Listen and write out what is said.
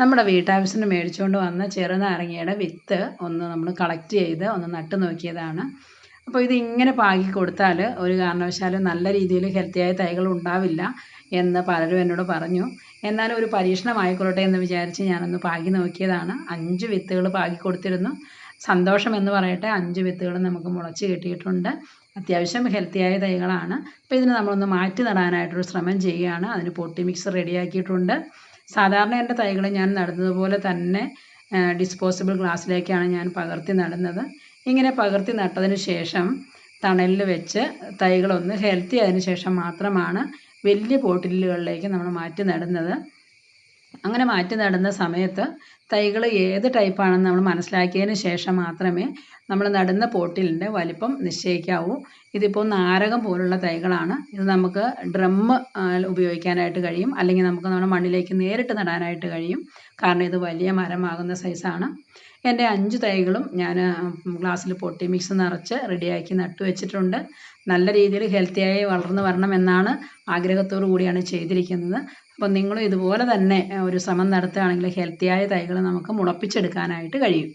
നമ്മുടെ വീട്ടാവശ്യത്തിന് മേടിച്ചുകൊണ്ട് വന്ന ചെറുനാരങ്ങയുടെ വിത്ത് ഒന്ന് നമ്മൾ കളക്ട് ചെയ്ത് ഒന്ന് നട്ട് നോക്കിയതാണ്. അപ്പോൾ ഇത് ഇങ്ങനെ പാകി കൊടുത്താൽ ഒരു കാരണവശാലും നല്ല രീതിയിൽ ഹെൽത്തിയായ തൈകൾ ഉണ്ടാവില്ല എന്ന് പലരും എന്നോട് പറഞ്ഞു. എന്നാലും ഒരു പരീക്ഷണമായിക്കൊള്ളട്ടെ എന്ന് വിചാരിച്ച് ഞാനൊന്ന് പാകി നോക്കിയതാണ്. 5 വിത്തുകൾ പാകി കൊടുത്തിരുന്നു. സന്തോഷം എന്ന് പറയട്ടെ, 5 വിത്തുകൾ നമുക്ക് മുളച്ച് കിട്ടിയിട്ടുണ്ട്. അത്യാവശ്യം ഹെൽത്തിയായ തൈകളാണ്. അപ്പോൾ ഇതിന് നമ്മളൊന്ന് മാറ്റി നടാനായിട്ടൊരു ശ്രമം ചെയ്യുകയാണ്. അതിന് പൊട്ടി മിക്സ് റെഡിയാക്കിയിട്ടുണ്ട്. സാധാരണ എൻ്റെ തൈകൾ ഞാൻ നടുന്നത് പോലെ തന്നെ ഡിസ്പോസിബിൾ ഗ്ലാസ്സിലേക്കാണ് ഞാൻ പകർത്തി നടുന്നത്. ഇങ്ങനെ പകർത്തി നട്ടതിന് ശേഷം തണലിൽ വെച്ച് തൈകളൊന്ന് ഹെൽത്തി ആയതിനു ശേഷം മാത്രമാണ് വലിയ പോട്ടിലുകളിലേക്ക് നമ്മൾ മാറ്റി നടുന്നത്. അങ്ങനെ മാറ്റി നടുന്ന സമയത്ത് തൈകൾ ഏത് ടൈപ്പാണെന്ന് നമ്മൾ മനസ്സിലാക്കിയതിന് ശേഷം മാത്രമേ നമ്മൾ നടുന്ന പോട്ടിലിൻ്റെ വലിപ്പം നിശ്ചയിക്കാവൂ. ഇതിപ്പോൾ നാരകം പോലുള്ള തൈകളാണ്. ഇത് നമുക്ക് ഡ്രം ഉപയോഗിക്കാനായിട്ട് കഴിയും, അല്ലെങ്കിൽ നമുക്ക് നമ്മുടെ മണ്ണിലേക്ക് നേരിട്ട് നടാനായിട്ട് കഴിയും. കാരണം ഇത് വലിയ മരമാകുന്ന സൈസാണ്. എൻ്റെ 5 തൈകളും ഞാൻ ഗ്ലാസ്സിൽ പൊട്ടി മിക്സ് നിറച്ച് റെഡിയാക്കി നട്ടു വെച്ചിട്ടുണ്ട്. നല്ല രീതിയിൽ ഹെൽത്തിയായി വളർന്നു വരണമെന്നാണ് ആഗ്രഹത്തോടു കൂടിയാണ് ചെയ്തിരിക്കുന്നത്. അപ്പോൾ നിങ്ങളും ഇതുപോലെ തന്നെ ഒരു ശ്രമം നടത്തുകയാണെങ്കിൽ ഹെൽത്തിയായ തൈകൾ നമുക്ക് മുളപ്പിച്ചെടുക്കാനായിട്ട് കഴിയും.